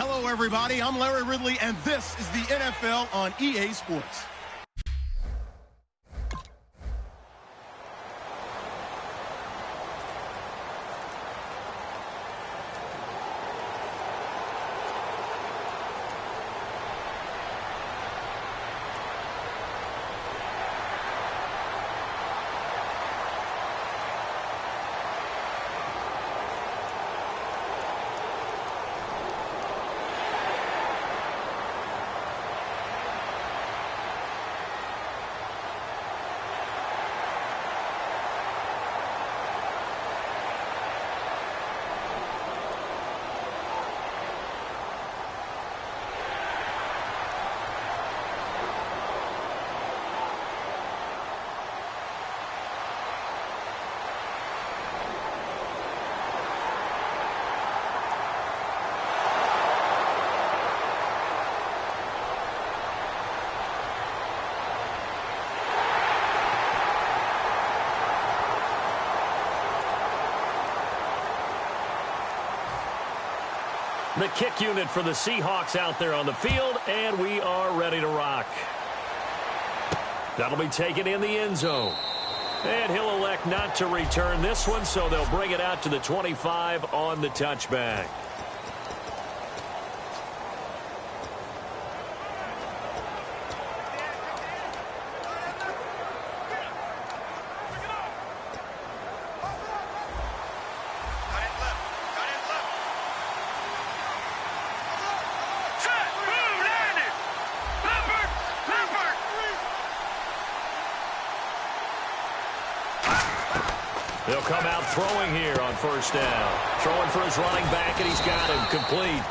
Hello, everybody. I'm Larry Ridley, and this is the NFL on EA Sports. The kick unit for the Seahawks out there on the field, and we are ready to rock. That'll be taken in the end zone. And he'll elect not to return this one, so they'll bring it out to the 25 on the touchback. They'll come out throwing here on first down. Throwing for his running back, and he's got him complete.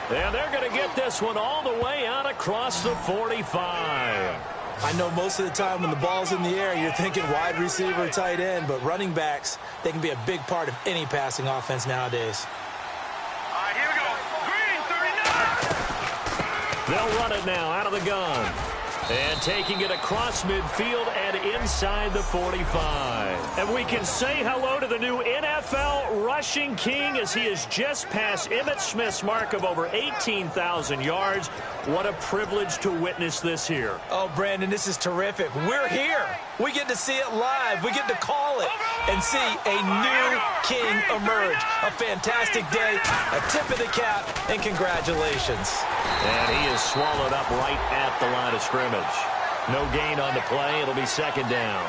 And they're going to get this one all the way out across the 45. I know most of the time when the ball's in the air, you're thinking wide receiver, tight end, but running backs, they can be a big part of any passing offense nowadays. All right, here we go. Green, 39. They'll run it now out of the gun. And taking it across midfield and inside the 45. And we can say hello to the new NFL rushing king as he has just passed Emmitt Smith's mark of over 18,000 yards. What a privilege to witness this here. Oh, Brandon, this is terrific. We're here. We get to see it live. We get to call it and see a new king emerge. A fantastic day, a tip of the cap, and congratulations. And he is swallowed up right at the line of scrimmage. No gain on the play. It'll be second down.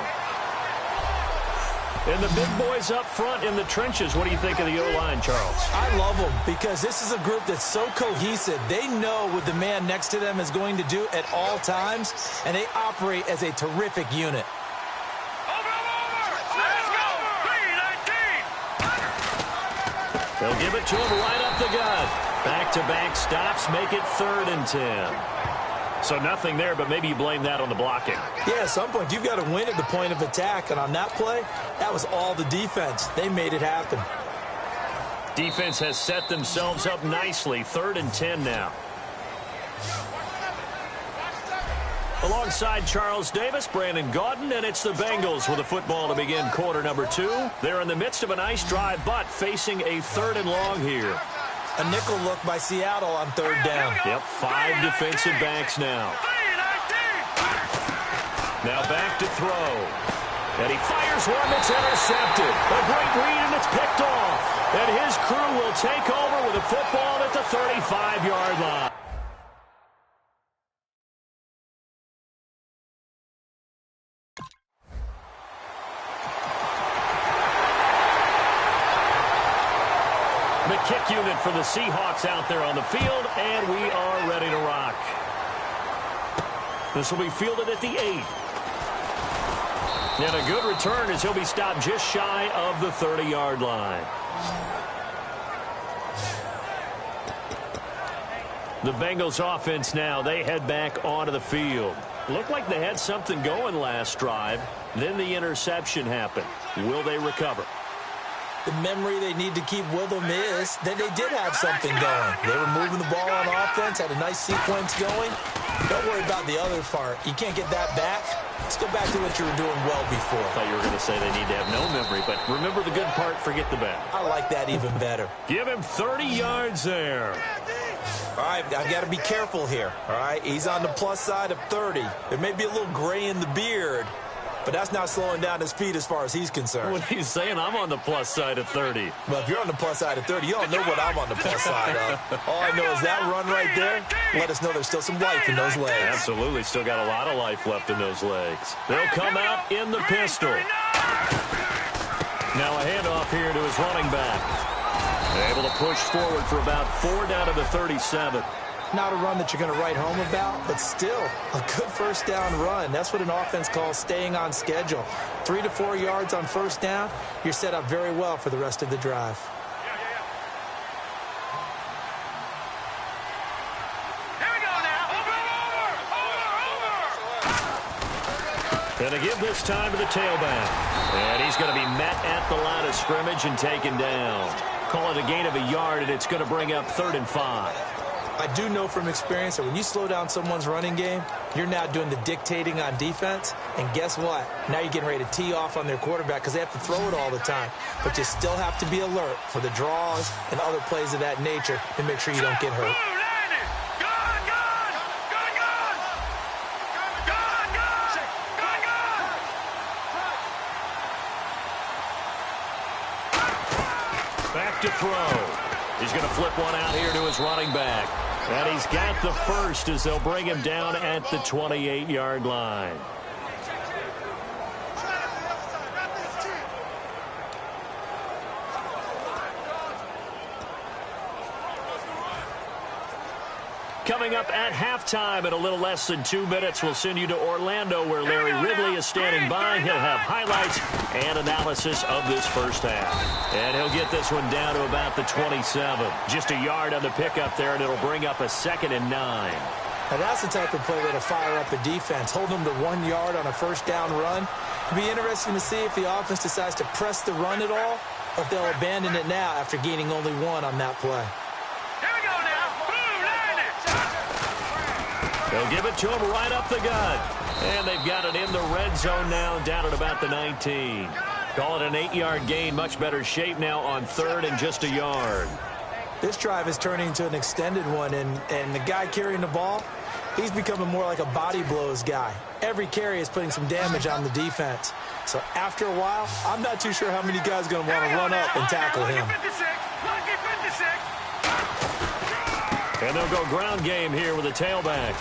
And the big boys up front in the trenches. What do you think of the O-line, Charles? I love them because this is a group that's so cohesive. They know what the man next to them is going to do at all times, and they operate as a terrific unit. Let's go. 3-19. They'll give it to him right up the gut. Back-to-back stops make it 3rd and 10. So nothing there, but maybe you blame that on the blocking. Yeah, at some point, you've got to win at the point of attack. And on that play, that was all the defense. They made it happen. Defense has set themselves up nicely. 3rd and 10 now. Alongside Charles Davis, Brandon Gaudin, and it's the Bengals with the football to begin quarter number 2. They're in the midst of a nice drive, but facing a 3rd and long here. A nickel look by Seattle on 3rd down. Yep, 5 defensive backs now. Now back to throw. And he fires one that's intercepted. A great read, and it's picked off. And his crew will take over with the football at the 35-yard line. The kick unit for the Seahawks out there on the field, and we are ready to rock. This will be fielded at the 8. And a good return as he'll be stopped just shy of the 30-yard line. The Bengals offense now, they head back onto the field. Looked like they had something going last drive. Then the interception happened. Will they recover? The memory they need to keep with them is that they did have something going. They were moving the ball on offense, had a nice sequence going. Don't worry about the other part. You can't get that back. Let's go back to what you were doing well before. I thought you were going to say they need to have no memory, but remember the good part, forget the bad. I like that even better. Give him 30 yards there. All right, I've got to be careful here, all right? He's on the plus side of 30. There may be a little gray in the beard, but that's not slowing down his speed as far as he's concerned. What he's saying, I'm on the plus side of 30. Well, if you're on the plus side of 30, you don't know what I'm on the plus side of. All I know is that run right there let us know there's still some life in those legs. Absolutely, still got a lot of life left in those legs. They'll come out in the pistol. Now a handoff here to his running back. Able to push forward for about 4 down to the 37. Not a run that you're going to write home about, but still a good first down run. That's what an offense calls staying on schedule. 3 to 4 yards on first down, you're set up very well for the rest of the drive. Here we go now. Over. And to give this time to the tailback. And he's going to be met at the line of scrimmage and taken down. Call it a gain of a yard, and it's going to bring up 3rd and 5. I do know from experience that when you slow down someone's running game, you're now doing the dictating on defense. And guess what? Now you're getting ready to tee off on their quarterback because they have to throw it all the time. But you still have to be alert for the draws and other plays of that nature to make sure you don't get hurt. Back to throw. He's going to flip one out here to his running back. And he's got the first as they'll bring him down at the 28-yard line. Coming up at halftime in a little less than 2 minutes, we'll send you to Orlando where Larry Ridley is standing by. He'll have highlights and analysis of this first half. And he'll get this one down to about the 27. Just a yard on the pickup there, and it'll bring up a 2nd and 9. Now that's the type of play that'll fire up a defense. Hold them to 1 yard on a first down run. It'll be interesting to see if the offense decides to press the run at all, or if they'll abandon it now after gaining only 1 on that play. They'll give it to him right up the gut. And they've got it in the red zone now, down at about the 19. Call it an 8-yard gain. Much better shape now on 3rd and just a yard. This drive is turning into an extended one, and the guy carrying the ball, he's becoming more like a body blows guy. Every carry is putting some damage on the defense. So after a while, I'm not too sure how many guys are going to want to run up and tackle him. And they'll go ground game here with a tailback.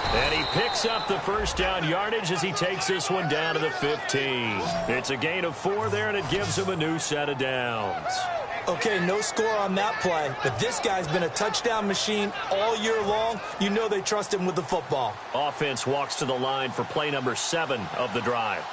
And he picks up the first down yardage as he takes this one down to the 15. It's a gain of 4 there, and it gives him a new set of downs. Okay, no score on that play, but this guy's been a touchdown machine all year long. You know they trust him with the football. Offense walks to the line for play number 7 of the drive.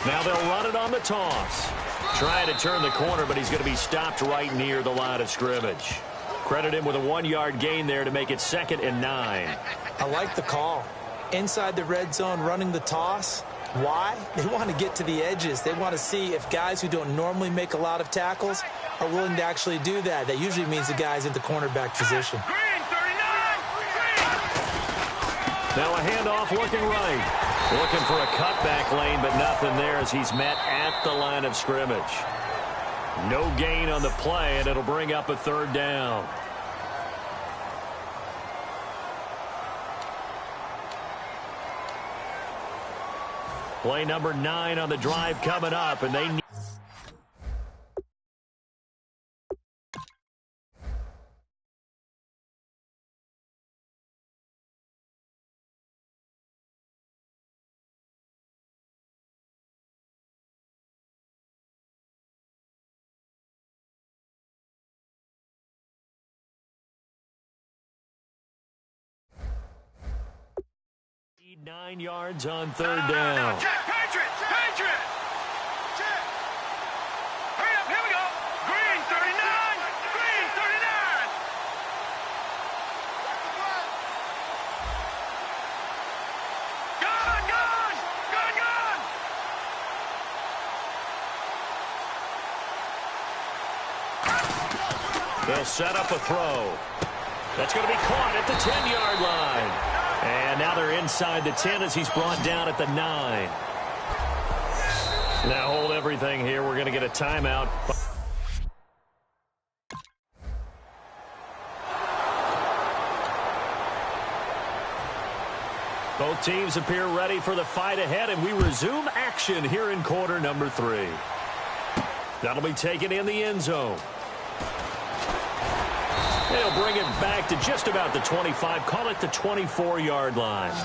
Now they'll run it on the toss. Trying to turn the corner, but he's going to be stopped right near the line of scrimmage. Credit him with a 1-yard gain there to make it 2nd and 9. I like the call. Inside the red zone, running the toss. Why? They want to get to the edges. They want to see if guys who don't normally make a lot of tackles are willing to actually do that. That usually means the guy's in the cornerback position. Now a handoff looking right. Looking for a cutback lane, but nothing there as he's met at the line of scrimmage. No gain on the play, and it'll bring up a 3rd down. Play number 9 on the drive coming up, and they need... Need 9 yards on 3rd down. Patriot! Hurry up, here we go. Green 39! Green 39! Gun! They'll set up a throw. That's going to be caught at the 10-yard line. And now they're inside the 10 as he's brought down at the 9. Now hold everything here. We're going to get a timeout. Both teams appear ready for the fight ahead, and we resume action here in quarter number 3. That'll be taken in the end zone. They'll bring it back to just about the 25, call it the 24-yard line.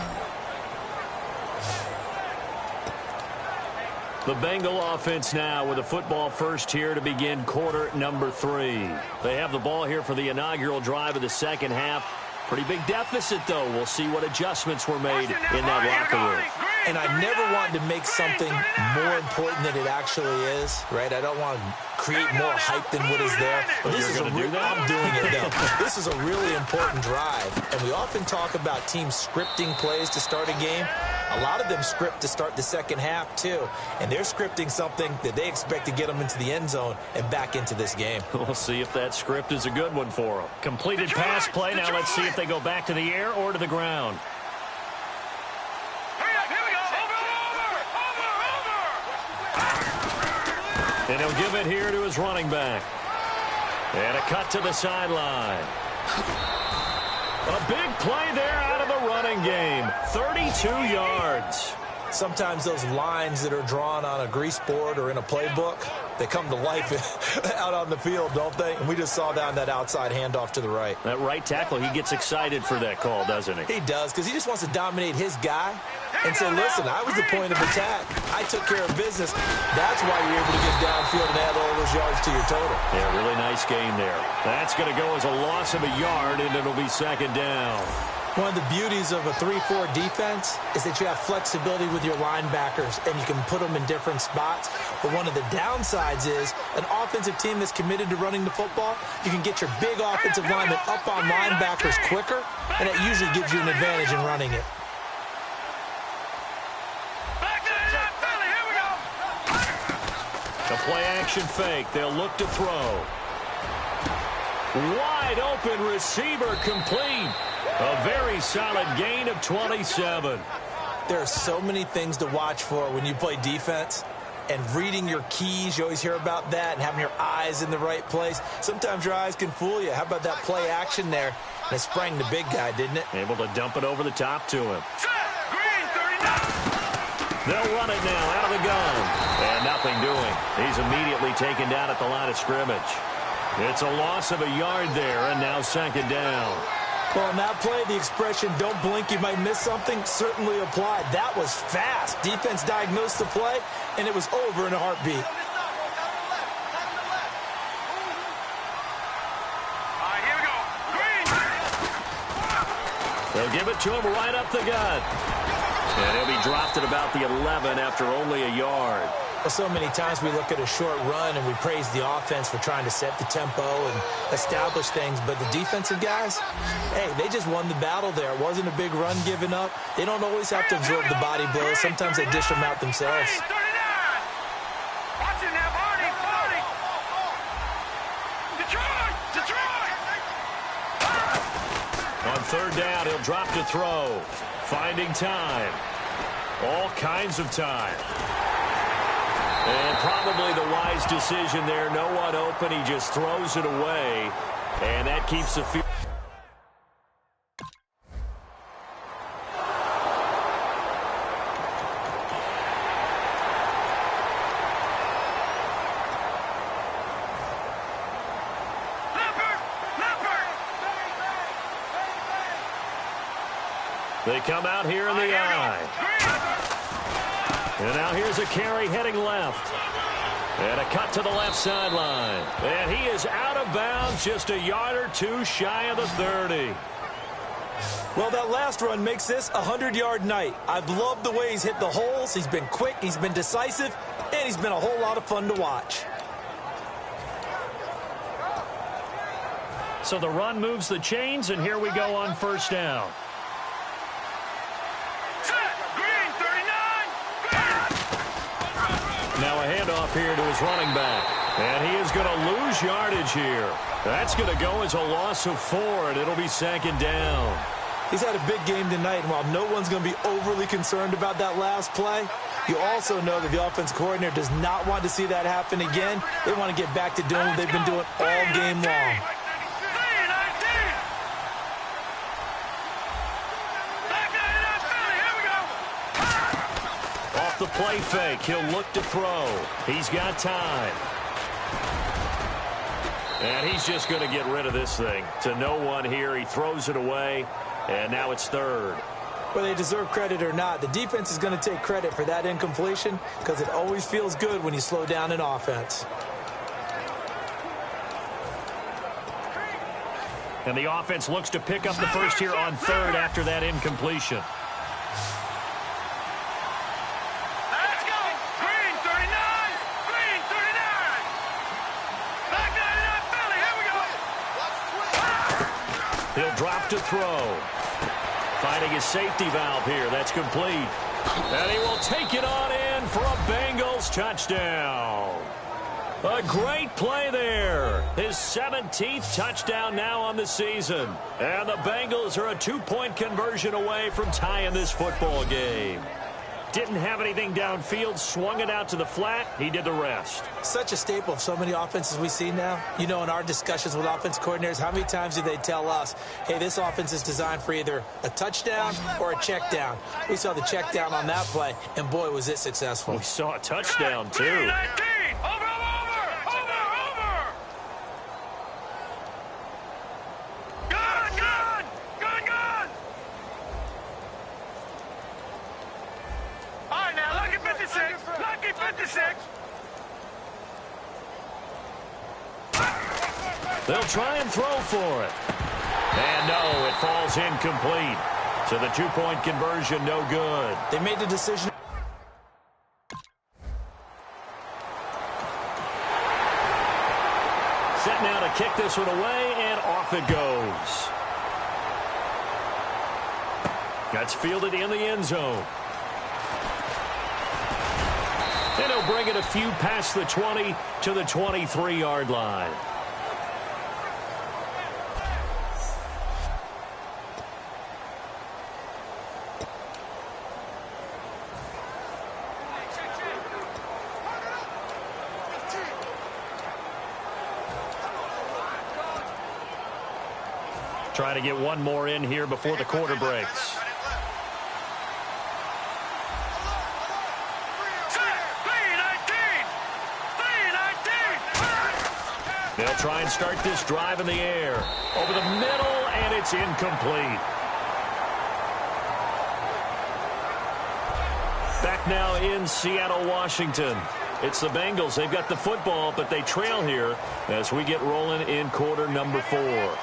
The Bengal offense now with a football first here to begin quarter number 3. They have the ball here for the inaugural drive of the second half. Pretty big deficit, though. We'll see what adjustments were made in that locker room. And I never want to make something more important than it actually is, right? I don't want to create more hype than what is there. But this is going to do that? I'm doing it, though. This is a really important drive. And we often talk about teams scripting plays to start a game. A lot of them script to start the second half, too. And they're scripting something that they expect to get them into the end zone and back into this game. We'll see if that script is a good one for them. Completed pass play. Now let's see if they go back to the air or to the ground. And he'll give it here to his running back. And a cut to the sideline. A big play there out of the running game. 32 yards. Sometimes those lines that are drawn on a grease board or in a playbook, they come to life out on the field, don't they? And we just saw down that outside handoff to the right. That right tackle, he gets excited for that call, doesn't he? He does, because he just wants to dominate his guy and say, listen, I was the point of attack. I took care of business. That's why you're able to get downfield and add all those yards to your total. Yeah, really nice game there. That's going to go as a loss of a yard, and it'll be second down. One of the beauties of a 3-4 defense is that you have flexibility with your linebackers, and you can put them in different spots. But one of the downsides is an offensive team that's committed to running the football, you can get your big offensive linemen up on linebackers quicker, and that usually gives you an advantage in running it. The play-action fake. They'll look to throw. Wide open receiver complete. A very solid gain of 27. There are so many things to watch for when you play defense. And reading your keys, you always hear about that, and having your eyes in the right place. Sometimes your eyes can fool you. How about that play action there? And it sprang the big guy, didn't it? Able to dump it over the top to him. They'll run it now out of the gun. And nothing doing. He's immediately taken down at the line of scrimmage. It's a loss of a yard there, and now second down. Well, on that play, the expression, don't blink, you might miss something, certainly applied. That was fast. Defense diagnosed the play, and it was over in a heartbeat. All right, here we go. Green. They'll give it to him right up the gut. And he'll be dropped at about the 11 after only a yard. Well, so many times we look at a short run and we praise the offense for trying to set the tempo and establish things. But the defensive guys, hey, they just won the battle there. It wasn't a big run given up. They don't always have to absorb the body blows. Sometimes they dish them out themselves. Watch it now, Barney. Detroit. On third down, he'll drop to throw. Finding time. All kinds of time. And probably the wise decision there. No one open. He just throws it away. And that keeps the field. They come out here in the eye. And now here's a carry heading left. And a cut to the left sideline. And he is out of bounds just a yard or two shy of the 30. Well, that last run makes this a 100-yard night. I've loved the way he's hit the holes. He's been quick, he's been decisive, and he's been a whole lot of fun to watch. So the run moves the chains, and here we go on first down. Now a handoff here to his running back. And he is going to lose yardage here. That's going to go as a loss of 4, and it'll be second down. He's had a big game tonight, and while no one's going to be overly concerned about that last play, you also know that the offense coordinator does not want to see that happen again. They want to get back to doing what they've been doing all game long. Off the play fake, he'll look to throw. He's got time. And he's just going to get rid of this thing. To no one here, he throws it away, and now it's third. Whether they deserve credit or not, the defense is going to take credit for that incompletion because it always feels good when you slow down an offense. And the offense looks to pick up the first here on third after that incompletion. Let's go. Green 39. Green 39. Back 99 Philly. Here we go. He'll drop to throw. Finding his safety valve here. That's complete. And he will take it on in for a Bengals touchdown. A great play there. His 17th touchdown now on the season. And the Bengals are a 2-point conversion away from tying this football game. Didn't have anything downfield, swung it out to the flat. He did the rest. Such a staple of so many offenses we see now. You know, in our discussions with offense coordinators, how many times do they tell us, hey, this offense is designed for either a touchdown or a check down. We saw the check down on that play, and boy, was it successful. We saw a touchdown, too. 19. Over. Good. All right, now, lucky 56. Lucky 56. They'll try and throw for it. And no, it falls incomplete. So the 2-point conversion, no good. They made the decision. Set now to kick this one away, and off it goes. That's fielded in the end zone. And he'll bring it a few past the 20 to the 23-yard line. Trying to get one more in here before the quarter breaks. They'll try and start this drive in the air. Over the middle, and it's incomplete. Back now in Seattle, Washington. It's the Bengals. They've got the football, but they trail here as we get rolling in quarter number 4.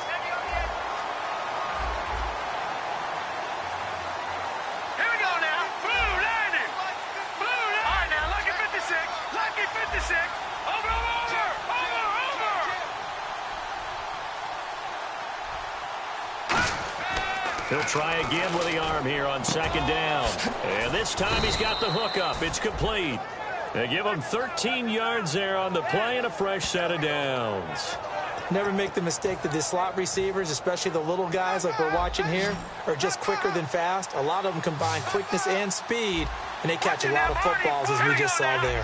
He'll try again with the arm here on second down. And this time he's got the hookup. It's complete. They give him 13 yards there on the play and a fresh set of downs. Never make the mistake that the slot receivers, especially the little guys like we're watching here, are just quicker than fast. A lot of them combine quickness and speed, and they catch a lot of footballs, as we just saw there.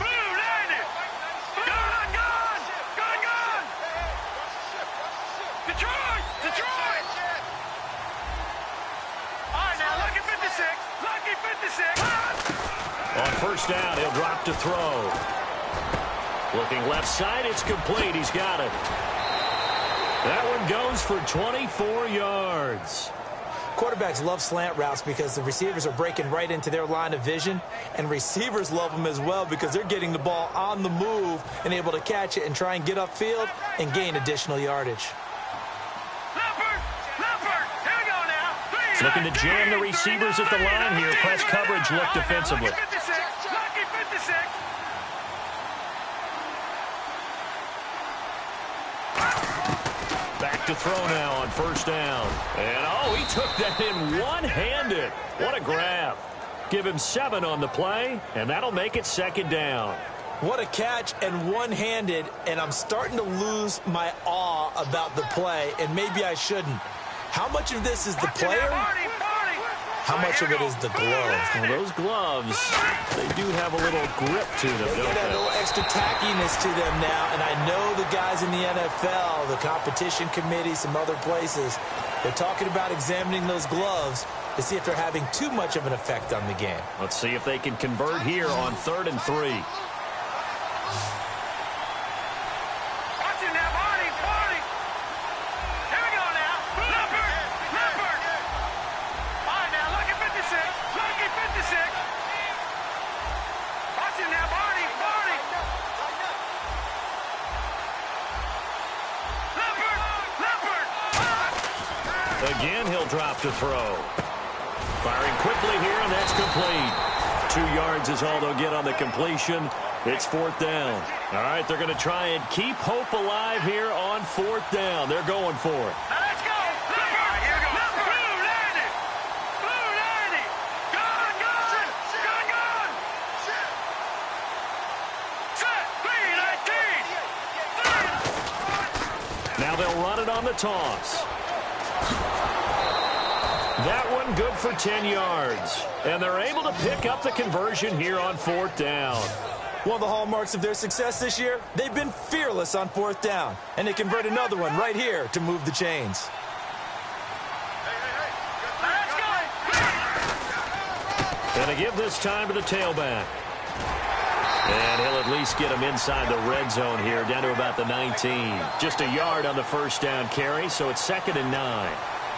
On first down, he'll drop to throw. Looking left side, it's complete. He's got it. That one goes for 24 yards. Quarterbacks love slant routes because the receivers are breaking right into their line of vision, and receivers love them as well because they're getting the ball on the move and able to catch it and try and get upfield and gain additional yardage. Looking to jam the receivers at the line here. Press coverage look defensively. Back to throw now on first down. And, oh, he took that in one-handed. What a grab. Give him 7 on the play, and that'll make it second down. What a catch and one-handed, and I'm starting to lose my awe about the play, and maybe I shouldn't. How much of this is the player How much of it is the glove? Well, those gloves, they do have a little grip to them, They don't get a they? little extra tackiness to them now, and I know the guys in the NFL, the competition committee, some other places, they're talking about examining those gloves to see if they're having too much of an effect on the game. Let's see if they can convert here on 3rd and 3. Watching that body, body. Here we go now. Leopard, leopard. All right, now, lucky 56. Lucky 56. Watching that body, body. Leopard, leopard. Again, he'll drop to throw. Firing quickly here, and that's complete. 2 yards is all they'll get on the completion. It's 4th down. All right, they're going to try and keep hope alive here on 4th down. They're going for it. Now let's go. Leopard, here we go. Blue 90. Blue 90. Gone, gone. Gone, gone. Set. 319. Now they'll run it on the toss. That one good for 10 yards. And they're able to pick up the conversion here on 4th down. One of the hallmarks of their success this year, they've been fearless on 4th down. And they convert another one right here to move the chains. Let's go. Going to give this time to the tailback. And he'll at least get him inside the red zone here, down to about the 19. Just a yard on the 1st down carry, so it's 2nd and 9.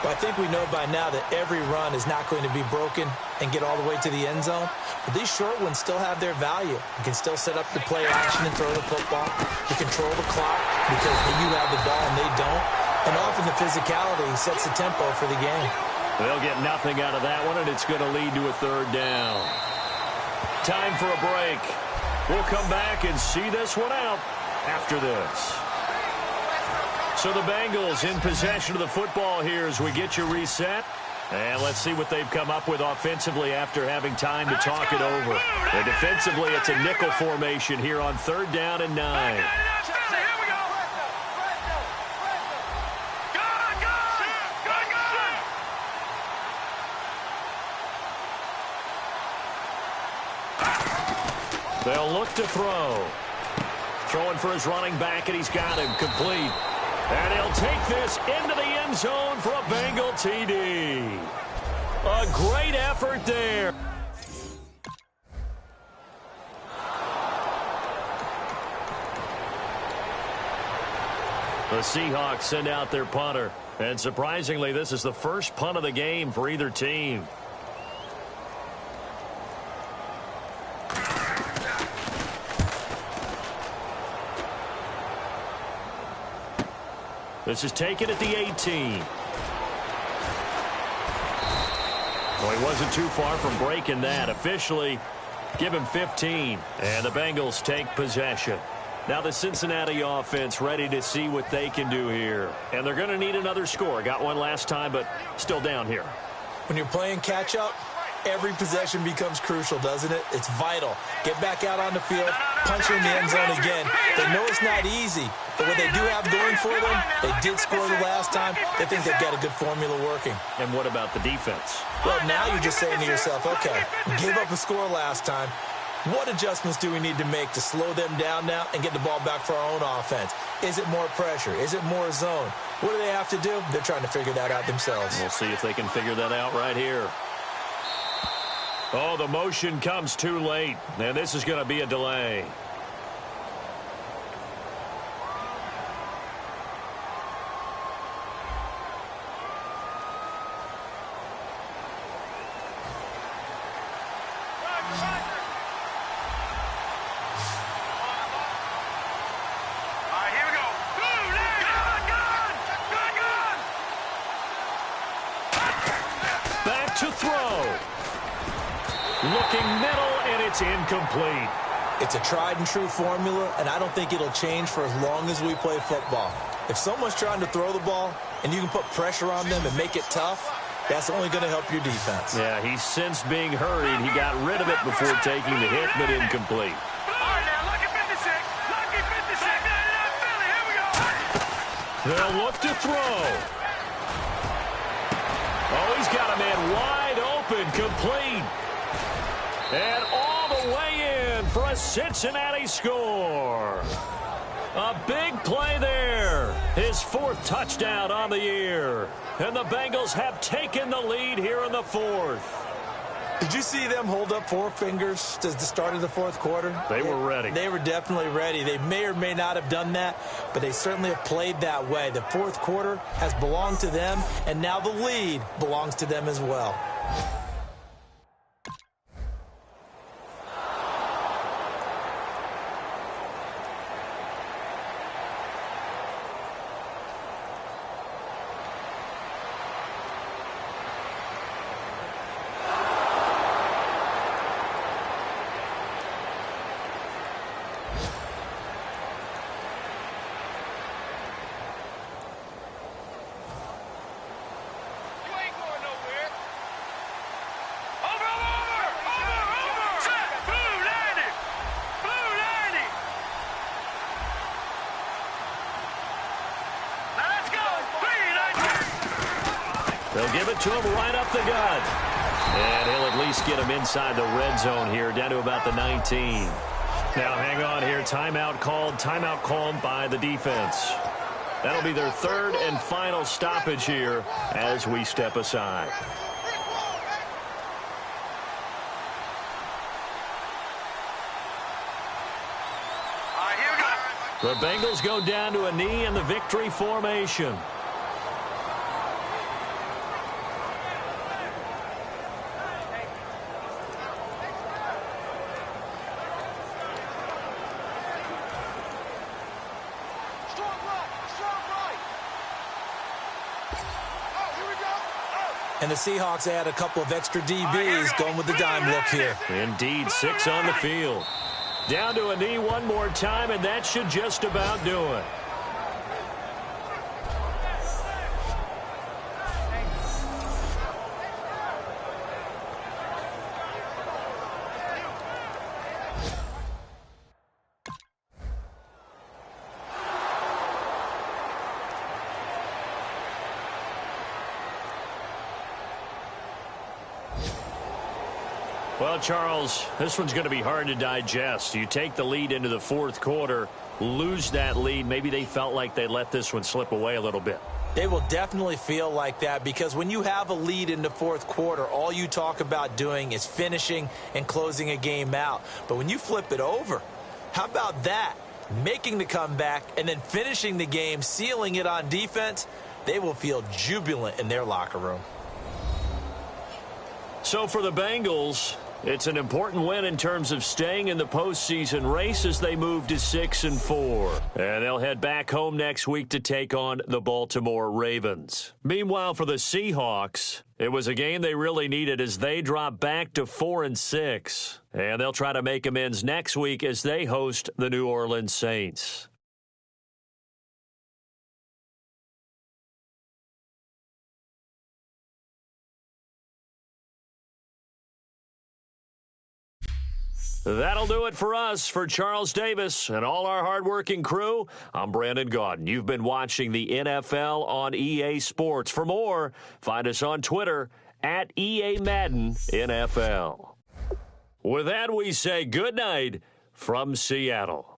Well, I think we know by now that every run is not going to be broken and get all the way to the end zone. But these short ones still have their value. You can still set up the play action and throw the football. You control the clock because you have the ball and they don't. And often the physicality sets the tempo for the game. They'll get nothing out of that one, and it's going to lead to a 3rd down. Time for a break. We'll come back and see this one out after this. So the Bengals in possession of the football here as we get you reset. And let's see what they've come up with offensively after having time to talk it over. And defensively, it's a nickel formation here on 3rd down and 9. Here we go. Gone, gone. Gone, gone. They'll look to throw. Throwing for his running back, and he's got him complete. And he'll take this into the end zone for a Bengal TD. A great effort there. The Seahawks send out their punter. And surprisingly, this is the first punt of the game for either team. This is taken at the 18. Well, he wasn't too far from breaking that. Officially, give him 15. And the Bengals take possession. Now the Cincinnati offense ready to see what they can do here. And they're going to need another score. Got one last time, but still down here. When you're playing catch-up, every possession becomes crucial, doesn't it? It's vital. Get back out on the field, punch in the end zone again. They know it's not easy, but what they do have going for them, they did score the last time. They think they've got a good formula working. And what about the defense? Well, now you're just saying to yourself, okay, we gave up a score last time. What adjustments do we need to make to slow them down now and get the ball back for our own offense? Is it more pressure? Is it more zone? What do they have to do? They're trying to figure that out themselves. We'll see if they can figure that out right here. Oh, the motion comes too late, and this is going to be a delay. Looking middle, and it's incomplete. It's a tried-and-true formula, and I don't think it'll change for as long as we play football. If someone's trying to throw the ball, and you can put pressure on them and make it tough, that's only going to help your defense. Yeah, he's since being hurried. He got rid of it before taking the hit, but incomplete. They'll look to throw. Oh, he's got a man wide open. open, complete. And all the way in for a Cincinnati score. A big play there. His fourth touchdown on the year. And the Bengals have taken the lead here in the fourth. Did you see them hold up four fingers at the start of the fourth quarter? They were ready. They were definitely ready. They may or may not have done that, but they certainly have played that way. The fourth quarter has belonged to them, and now the lead belongs to them as well. They'll give it to him right up the gut. And he'll at least get him inside the red zone here, down to about the 19. Now, hang on here. Timeout called by the defense. That'll be their third and final stoppage here as we step aside. All right, here we go. The Bengals go down to a knee in the victory formation. And the Seahawks add a couple of extra DBs going with the dime look here. Indeed, 6 on the field. Down to a knee one more time, and that should just about do it. Well, Charles, this one's going to be hard to digest. You take the lead into the fourth quarter, lose that lead. Maybe they felt like they let this one slip away a little bit. They will definitely feel like that because when you have a lead in the fourth quarter, all you talk about doing is finishing and closing a game out. But when you flip it over, how about that? Making the comeback and then finishing the game, sealing it on defense, they will feel jubilant in their locker room. So for the Bengals, it's an important win in terms of staying in the postseason race as they move to 6-4. And they'll head back home next week to take on the Baltimore Ravens. Meanwhile, for the Seahawks, it was a game they really needed as they drop back to 4-6. And they'll try to make amends next week as they host the New Orleans Saints. That'll do it for us. For Charles Davis and all our hardworking crew, I'm Brandon Gaudin. You've been watching the NFL on EA Sports. For more, find us on Twitter at EA Madden NFL. With that, we say good night from Seattle.